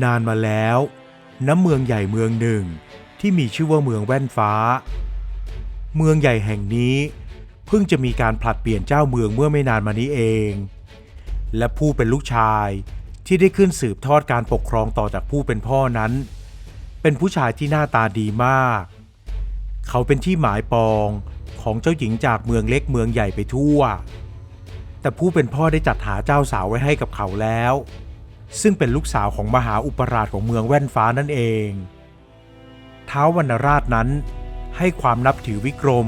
นานมาแล้วณเมืองใหญ่เมืองหนึ่งที่มีชื่อว่าเมืองแว่นฟ้าเมืองใหญ่แห่งนี้เพิ่งจะมีการผลัดเปลี่ยนเจ้าเมืองเมื่อไม่นานมานี้เองและผู้เป็นลูกชายที่ได้ขึ้นสืบทอดการปกครองต่อจากผู้เป็นพ่อนั้นเป็นผู้ชายที่หน้าตาดีมากเขาเป็นที่หมายปองของเจ้าหญิงจากเมืองเล็กเมืองใหญ่ไปทั่วแต่ผู้เป็นพ่อได้จัดหาเจ้าสาวไว้ให้กับเขาแล้วซึ่งเป็นลูกสาวของมหาอุปราชของเมืองแว่นฟ้านั่นเองท้าววรรณราชนั้นให้ความนับถือวิกรม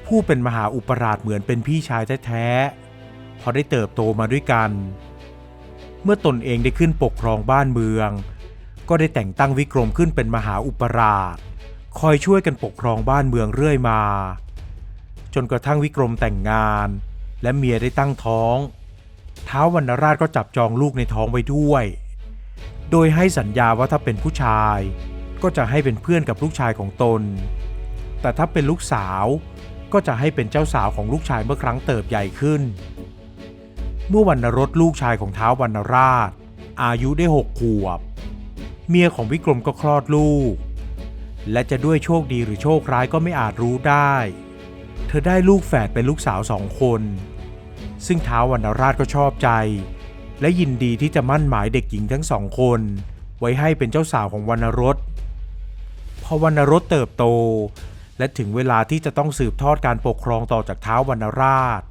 ผู้เป็นมหาอุปราชเหมือนเป็นพี่ชายแท้ๆเพราะได้เติบโตมาด้วยกันเมื่อตนเองได้ขึ้นปกครองบ้านเมืองก็ได้แต่งตั้งวิกรมขึ้นเป็นมหาอุปราชคอยช่วยกันปกครองบ้านเมืองเรื่อยมาจนกระทั่งวิกรมแต่งงานและเมียได้ตั้งท้องท้าววรรณราชก็จับจองลูกในท้องไว้ด้วยโดยให้สัญญาว่าถ้าเป็นผู้ชายก็จะให้เป็นเพื่อนกับลูกชายของตนแต่ถ้าเป็นลูกสาวก็จะให้เป็นเจ้าสาวของลูกชายเมื่อครั้งเติบใหญ่ขึ้นเมื่อวรรณรสลูกชายของท้าววรรณราชอายุได้6 ขวบเมียของวิกรมก็คลอดลูกและจะด้วยโชคดีหรือโชคร้ายก็ไม่อาจรู้ได้เธอได้ลูกแฝดเป็นลูกสาว2 คนซึ่งท้าววรรณราชก็ชอบใจและยินดีที่จะมั่นหมายเด็กหญิงทั้ง2 คนไว้ให้เป็นเจ้าสาวของวรรณรสพอวรรณรสเติบโตและถึงเวลาที่จะต้องสืบทอดการปกครองต่อจากท้าววรรณราช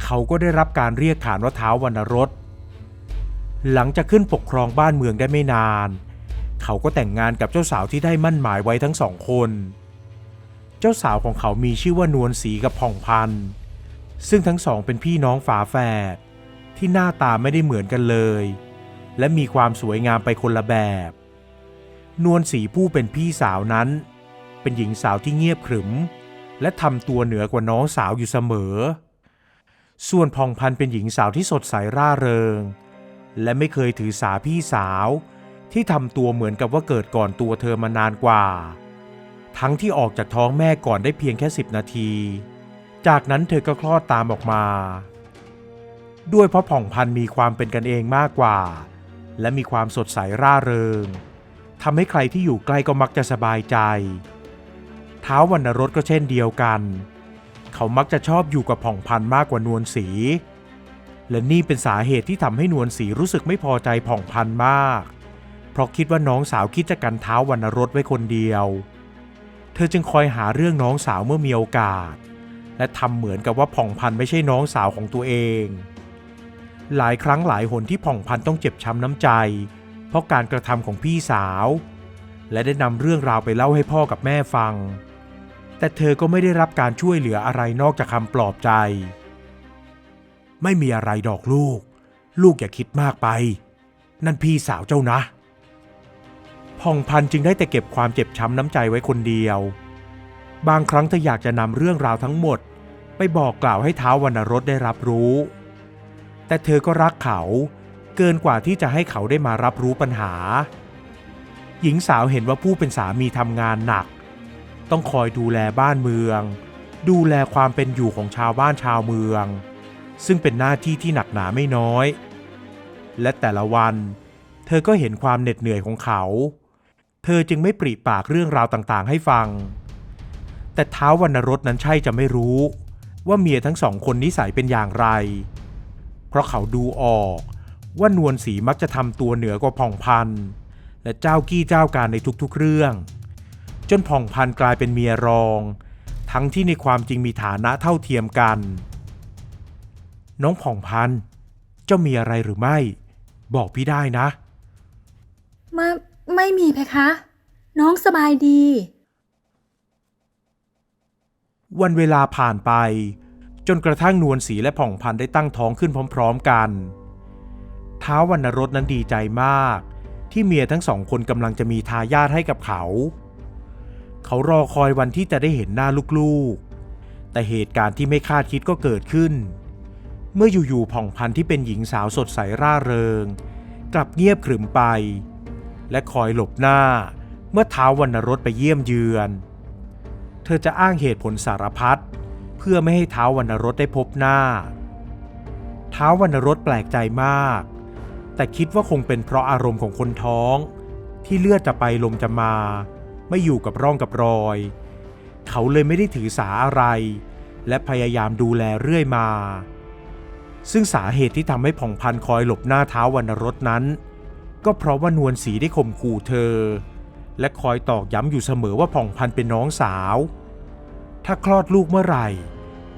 เขาก็ได้รับการเรียกขานว่าท้าววรรณรสหลังจากขึ้นปกครองบ้านเมืองได้ไม่นานเขาก็แต่งงานกับเจ้าสาวที่ได้มั่นหมายไว้ทั้ง2 คนเจ้าสาวของเขามีชื่อว่านวลศรีกับผ่องพันธุ์ซึ่งทั้งสองเป็นพี่น้องฝาแฝดที่หน้าตาไม่ได้เหมือนกันเลยและมีความสวยงามไปคนละแบบนวลศรีผู้เป็นพี่สาวนั้นเป็นหญิงสาวที่เงียบขรึมและทำตัวเหนือกว่าน้องสาวอยู่เสมอส่วนผ่องพันธุ์เป็นหญิงสาวที่สดใสร่าเริงและไม่เคยถือสาพี่สาวที่ทำตัวเหมือนกับว่าเกิดก่อนตัวเธอมานานกว่าทั้งที่ออกจากท้องแม่ก่อนได้เพียงแค่10 นาทีจากนั้นเธอก็คลอดตามออกมาด้วยเพราะผ่องพันธุ์มีความเป็นกันเองมากกว่าและมีความสดใสร่าเริงทำให้ใครที่อยู่ใกล้ก็มักจะสบายใจท้าววรรณรสก็เช่นเดียวกันเขามักจะชอบอยู่กับผ่องพันธุ์มากกว่านวลศรีและนี่เป็นสาเหตุที่ทำให้นวลศรีรู้สึกไม่พอใจผ่องพันธุ์มากเพราะคิดว่าน้องสาวคิดจะกันท้าววรรณรสไว้คนเดียวเธอจึงคอยหาเรื่องน้องสาวเมื่อมีโอกาสและทำเหมือนกับว่าผ่องพันธุ์ไม่ใช่น้องสาวของตัวเองหลายครั้งหลายหนที่ผ่องพันธุ์ต้องเจ็บช้ำน้ำใจเพราะการกระทำของพี่สาวและได้นำเรื่องราวไปเล่าให้พ่อกับแม่ฟังแต่เธอก็ไม่ได้รับการช่วยเหลืออะไรนอกจากคำปลอบใจไม่มีอะไรดอกลูกอย่าคิดมากไปนั่นพี่สาวเจ้านะผ่องพันธุ์จึงได้แต่เก็บความเจ็บช้ำน้ำใจไว้คนเดียวบางครั้งเธออยากจะนำเรื่องราวทั้งหมดไปบอกกล่าวให้ท้าววรรณรสได้รับรู้แต่เธอก็รักเขาเกินกว่าที่จะให้เขาได้มารับรู้ปัญหาหญิงสาวเห็นว่าผู้เป็นสามีทำงานหนักต้องคอยดูแลบ้านเมืองดูแลความเป็นอยู่ของชาวบ้านชาวเมืองซึ่งเป็นหน้าที่ที่หนักหนาไม่น้อยและแต่ละวันเธอก็เห็นความเหน็ดเหนื่อยของเขาเธอจึงไม่ปริปากเรื่องราวต่างๆให้ฟังแต่ท้าววรรณรสนั้นใช่จะไม่รู้ว่าเมียทั้ง2 คนนิสัยเป็นอย่างไรเพราะเขาดูออกว่านวลศรีมักจะทำตัวเหนือกว่าผ่องพันธุ์และเจ้ากี้เจ้าการในทุกๆเรื่องจนผ่องพันธุ์กลายเป็นเมียรองทั้งที่ในความจริงมีฐานะเท่าเทียมกันน้องผ่องพันธุ์เจ้ามีอะไรหรือไม่บอกพี่ได้นะไม่มีเพคะน้องสบายดีวันเวลาผ่านไปจนกระทั่งนวลศรีและผ่องพันธุ์ได้ตั้งท้องขึ้นพร้อมๆกันท้าววรรณรสนั้นดีใจมากที่เมียทั้ง2 คนกำลังจะมีทายาทให้กับเขารอคอยวันที่จะได้เห็นหน้าลูกๆแต่เหตุการณ์ที่ไม่คาดคิดก็เกิดขึ้นเมื่ออยู่ๆผ่องพันธุ์ที่เป็นหญิงสาวสดใสร่าเริงกลับเงียบขรึมไปและคอยหลบหน้าเมื่อท้าววรรณรสไปเยี่ยมเยือนเธอจะอ้างเหตุผลสารพัดเพื่อไม่ให้ท้าววรรณรสได้พบหน้าท้าววรรณรสแปลกใจมากแต่ แต่คิดว่าคงเป็นเพราะอารมณ์ของคนท้องที่เลือดจะไปลมจะมาไม่อยู่กับร่องกับรอยเขาเลยไม่ได้ถือสาอะไรและพยายามดูแลเรื่อยมาซึ่งสาเหตุที่ทำให้ผ่องพันธุ์คอยหลบหน้าท้าววรรณรสนั้นก็เพราะว่านวลศรีได้ข่มขู่เธอและคอยตอกย้ำอยู่เสมอว่าผ่องพันธุ์เป็นน้องสาวถ้าคลอดลูกเมื่อไหร่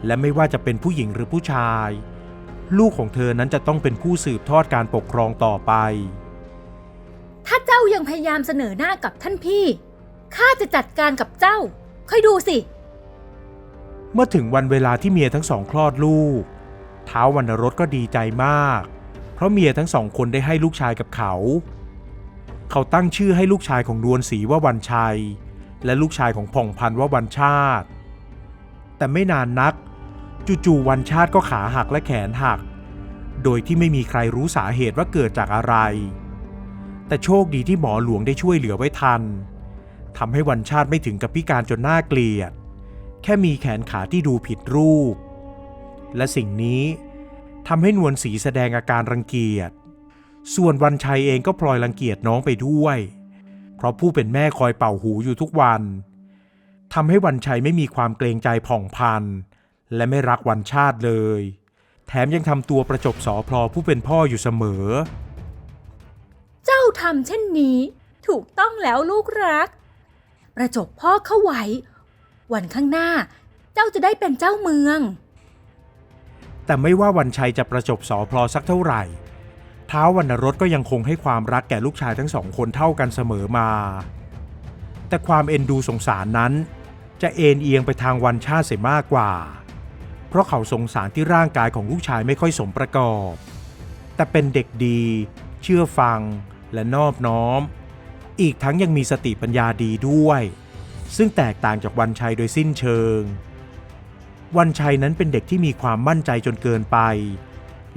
และไม่ว่าจะเป็นผู้หญิงหรือผู้ชายลูกของเธอนั้นจะต้องเป็นผู้สืบทอดการปกครองต่อไปถ้าเจ้ายังพยายามเสนอหน้ากับท่านพี่ข้าจะจัดการกับเจ้าค่อยดูสิเมื่อถึงวันเวลาที่เมียทั้งสองคลอดลูกท้าววรรณรสก็ดีใจมากเพราะเมียทั้งสองคนได้ให้ลูกชายกับเขาตั้งชื่อให้ลูกชายของนวลศรีว่าวันชัยและลูกชายของผ่องพันธุ์ว่าวันชาติแต่ไม่นานนักจู่ๆวันชาติก็ขาหักและแขนหักโดยที่ไม่มีใครรู้สาเหตุว่าเกิดจากอะไรแต่โชคดีที่หมอหลวงได้ช่วยเหลือไว้ทันทำให้วันชาติไม่ถึงกับพิการจนน่าเกลียดแค่มีแขนขาที่ดูผิดรูปและสิ่งนี้ทำให้นวลศรีแสดงอาการรังเกียจส่วนวันชัยเองก็พลอยรังเกียจน้องไปด้วยเพราะผู้เป็นแม่คอยเป่าหูอยู่ทุกวันทำให้วันชัยไม่มีความเกรงใจผ่องพันธุ์และไม่รักวันชาติเลยแถมยังทำตัวประจบสอพลอผู้เป็นพ่ออยู่เสมอเจ้าทำเช่นนี้ถูกต้องแล้วลูกรักประจบพ่อเข้าไว้วันข้างหน้าเจ้าจะได้เป็นเจ้าเมืองแต่ไม่ว่าวันชัยจะประจบสอพลอสักเท่าไหร่ท้าววรรณรสก็ยังคงให้ความรักแก่ลูกชายทั้งสองคนเท่ากันเสมอมาแต่ความเอ็นดูสงสารนั้นจะเอ็นเอียงไปทางวันชาติเสียมากกว่าเพราะเขาสงสารที่ร่างกายของลูกชายไม่ค่อยสมประกอบแต่เป็นเด็กดีเชื่อฟังและนอบน้อมอีกทั้งยังมีสติปัญญาดีด้วยซึ่งแตกต่างจากวันชัยโดยสิ้นเชิงวันชัยนั้นเป็นเด็กที่มีความมั่นใจจนเกินไป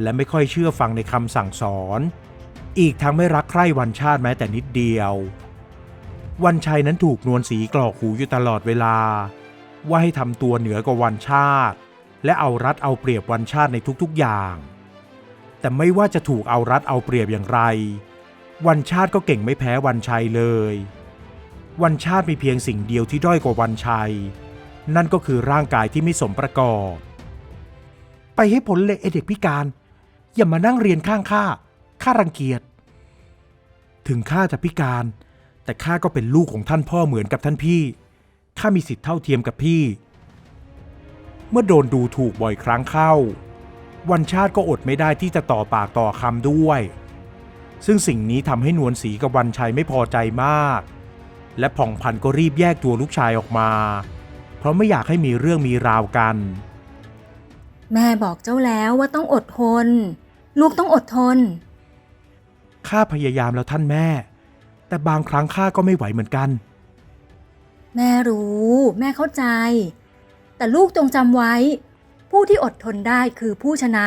และไม่ค่อยเชื่อฟังในคำสั่งสอนอีกทั้งไม่รักใคร่วันชาติแม้แต่นิดเดียววันชัยนั้นถูกนวลศรีกรอกหูอยู่ตลอดเวลาว่าให้ทำตัวเหนือกว่าวันชาติและเอารัดเอาเปรียบวันชาติในทุกๆอย่างแต่ไม่ว่าจะถูกเอารัดเอาเปรียบอย่างไรวันชาติก็เก่งไม่แพ้วันชัยเลยวันชาติมีเพียงสิ่งเดียวที่ด้อยกว่าวันชัยนั่นก็คือร่างกายที่ไม่สมประกอบไปให้พ้นเลยไอ้เด็กพิการอย่ามานั่งเรียนข้างข้ารังเกียจถึงข้าจะพิการแต่ข้าก็เป็นลูกของท่านพ่อเหมือนกับท่านพี่ข้ามีสิทธิ์เท่าเทียมกับพี่เมื่อโดนดูถูกบ่อยครั้งเข้าวันชาติก็อดไม่ได้ที่จะต่อปากต่อคำด้วยซึ่งสิ่งนี้ทำให้นวลศรีกับวันชัยไม่พอใจมากและผ่องพันธุ์ก็รีบแยกตัวลูกชายออกมาเพราะไม่อยากให้มีเรื่องมีราวกันแม่บอกเจ้าแล้วว่าต้องอดทนลูกต้องอดทนข้าพยายามแล้วท่านแม่แต่บางครั้งข้าก็ไม่ไหวเหมือนกันแม่รู้แม่เข้าใจแต่ลูกจงจำไว้ผู้ที่อดทนได้คือผู้ชนะ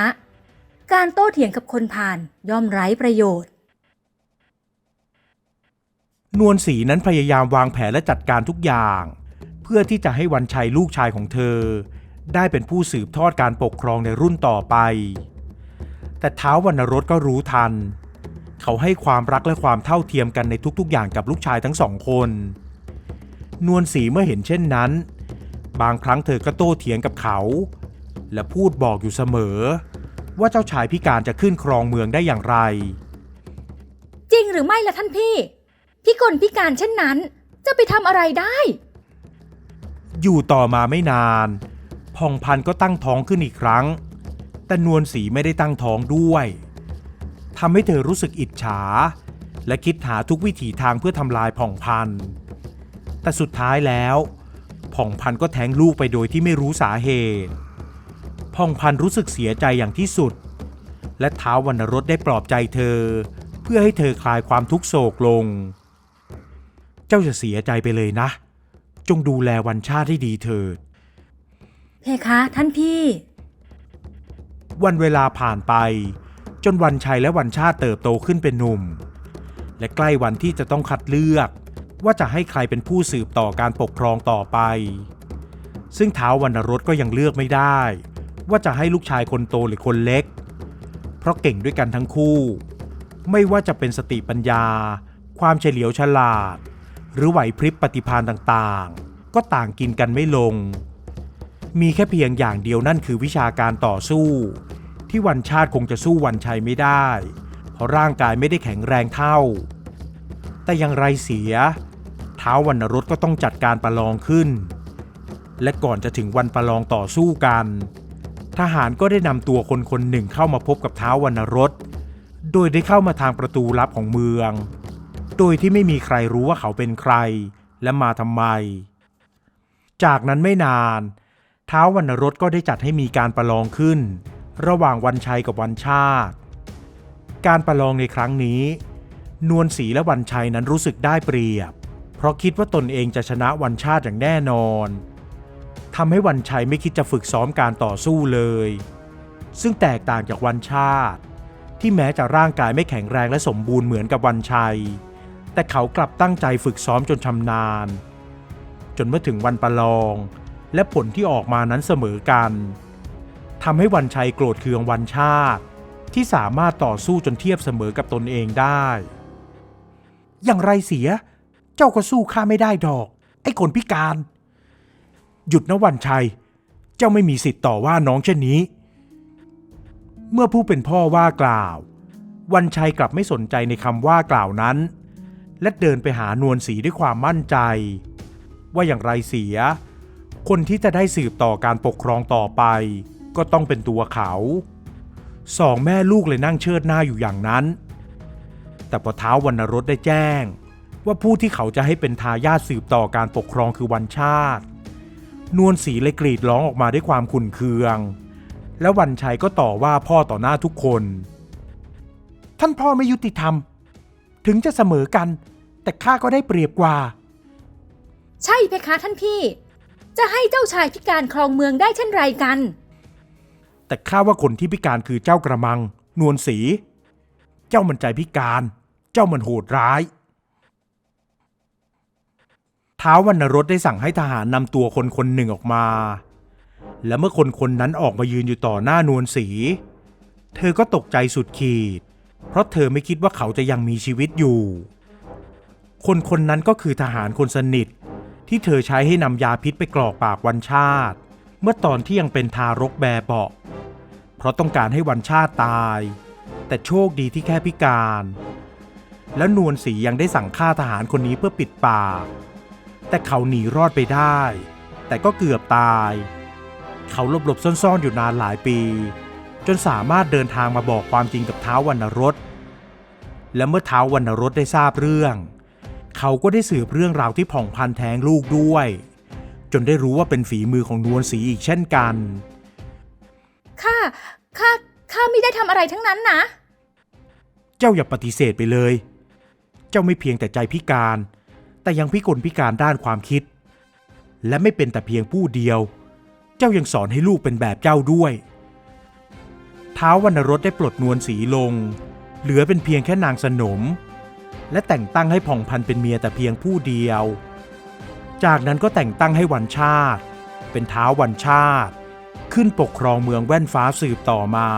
การโต้เถียงกับคนผ่านย่อมไร้ประโยชน์นวลศรีนั้นพยายามวางแผนและจัดการทุกอย่างเพื่อที่จะให้วันชัยลูกชายของเธอได้เป็นผู้สืบทอดการปกครองในรุ่นต่อไปแต่ท้าววรรณรสก็รู้ทันเขาให้ความรักและความเท่าเทียมกันในทุกๆอย่างกับลูกชายทั้งสองคนนวลศรีเมื่อเห็นเช่นนั้นบางครั้งเธอก็โต้เถียงกับเขาและพูดบอกอยู่เสมอว่าเจ้าชายพิการจะขึ้นครองเมืองได้อย่างไรจริงหรือไม่ล่ะท่านพี่พิกลพิการเช่นนั้นจะไปทำอะไรได้อยู่ต่อมาไม่นานผ่องพันธุ์ก็ตั้งท้องขึ้นอีกครั้งแต่นวลศรีไม่ได้ตั้งท้องด้วยทำให้เธอรู้สึกอิจฉาและคิดหาทุกวิถีทางเพื่อทำลายผ่องพันธุ์แต่สุดท้ายแล้วผ่องพันธุ์ก็แท้งลูกไปโดยที่ไม่รู้สาเหตุผ่องพันธุ์รู้สึกเสียใจอย่างที่สุดและท้าววรรณรสได้ปลอบใจเธอเพื่อให้เธอคลายความทุกข์โศกลงเจ้าจะเสียใจไปเลยนะจงดูแลวันชาติให้ดีเถิดเพคะท่านพี่วันเวลาผ่านไปจนวันชัยและวันชาติเติบโตขึ้นเป็นหนุ่มและใกล้วันที่จะต้องคัดเลือกว่าจะให้ใครเป็นผู้สืบต่อการปกครองต่อไปซึ่งท้าววรรณรสก็ยังเลือกไม่ได้ว่าจะให้ลูกชายคนโตหรือคนเล็กเพราะเก่งด้วยกันทั้งคู่ ไม่ว่าจะเป็นสติปัญญาความเฉลียวฉลาดหรือไหวพริบปฏิภาณต่างๆก็ต่างกินกันไม่ลงมีแค่เพียงอย่างเดียวนั่นคือวิชาการต่อสู้ที่วันชาติคงจะสู้วันชัยไม่ได้เพราะร่างกายไม่ได้แข็งแรงเท่าแต่อย่างไรเสียท้าววรรณรสก็ต้องจัดการประลองขึ้นและก่อนจะถึงวันประลองต่อสู้กันทหารก็ได้นำตัวคนคนหนึ่งเข้ามาพบกับท้าววรรณรสโดยได้เข้ามาทางประตูลับของเมืองโดยที่ไม่มีใครรู้ว่าเขาเป็นใครและมาทำไมจากนั้นไม่นานท้าววรรณรสก็ได้จัดให้มีการประลองขึ้นระหว่างวันชัยกับวันชาติการประลองในครั้งนี้นวลศรีและวันชัยนั้นรู้สึกได้เปรียบเพราะคิดว่าตนเองจะชนะวันชาติอย่างแน่นอนทำให้วันชัยไม่คิดจะฝึกซ้อมการต่อสู้เลยซึ่งแตกต่างจากวันชาติที่แม้จะร่างกายไม่แข็งแรงและสมบูรณ์เหมือนกับวันชัยแต่เขากลับตั้งใจฝึกซ้อมจนชำนาญจนเมื่อถึงวันประลองและผลที่ออกมานั้นเสมอกันทำให้วันชัยโกรธเคืองวันชาติที่สามารถต่อสู้จนเทียบเสมอกับตนเองได้อย่างไรเสียเจ้าก็สู้ข้าไม่ได้ดอกไอ้คนพิการหยุดนะวันชัยเจ้าไม่มีสิทธิ์ต่อว่าน้องเช่นนี้เมื่อผู้เป็นพ่อว่ากล่าววันชัยกลับไม่สนใจในคำว่ากล่าวนั้นและเดินไปหานวลศรีด้วยความมั่นใจว่าอย่างไรเสียคนที่จะได้สืบต่อการปกครองต่อไปก็ต้องเป็นตัวเขาสองแม่ลูกเลยนั่งเชิดหน้าอยู่อย่างนั้นแต่พอท้าววรรณรสได้แจ้งว่าผู้ที่เขาจะให้เป็นทายาทสืบต่อการปกครองคือวันชาตินวลศรีเลยกรีดร้องออกมาด้วยความขุ่นเคืองและวันชัยก็ต่อว่าพ่อต่อหน้าทุกคนท่านพ่อไม่ยุติธรรมถึงจะเสมอกันแต่ข้าก็ได้เปรียบกว่าใช่เพคะท่านพี่จะให้เจ้าชายพิการครองเมืองได้เช่นไรกันแต่ข้าว่าคนที่พิการคือเจ้ากระมังนวลศรีเจ้ามันใจพิการเจ้ามันโหดร้ายท้าววรรณรสได้สั่งให้ทหารนำตัวคนคนหนึ่งออกมาและเมื่อคนคนนั้นออกมายืนอยู่ต่อหน้านวลศรีเธอก็ตกใจสุดขีดเพราะเธอไม่คิดว่าเขาจะยังมีชีวิตอยู่คนคนนั้นก็คือทหารคนสนิทที่เธอใช้ให้นำยาพิษไปกรอกปากวันชาติเมื่อตอนที่ยังเป็นทารกแบเบาะเพราะต้องการให้วันชาติตายแต่โชคดีที่แค่พิการแล้วนวลศรียังได้สั่งฆ่าทหารคนนี้เพื่อปิดปากแต่เขาหนีรอดไปได้แต่ก็เกือบตายเขาหลบซ่อนๆอยู่นานหลายปีจนสามารถเดินทางมาบอกความจริงกับท้าววรรณรสและเมื่อท้าววรรณรสได้ทราบเรื่องเขาก็ได้สืบเรื่องราวที่ผ่องพันแท้งลูกด้วยจนได้รู้ว่าเป็นฝีมือของนวลศรีอีกเช่นกันข้าไม่ได้ทำอะไรทั้งนั้นนะเจ้าอย่าปฏิเสธไปเลยเจ้าไม่เพียงแต่ใจพิการแต่ยังพิกลพิการด้านความคิดและไม่เป็นแต่เพียงผู้เดียวเจ้ายังสอนให้ลูกเป็นแบบเจ้าด้วยท้าววรรณรสได้ปลดนวลศรีลงเหลือเป็นเพียงแค่นางสนมและแต่งตั้งให้ผ่องพันธุ์เป็นเมียแต่เพียงผู้เดียวจากนั้นก็แต่งตั้งให้วันชาติเป็นท้าววันชาติขึ้นปกครองเมืองแว่นฟ้าสืบต่อมา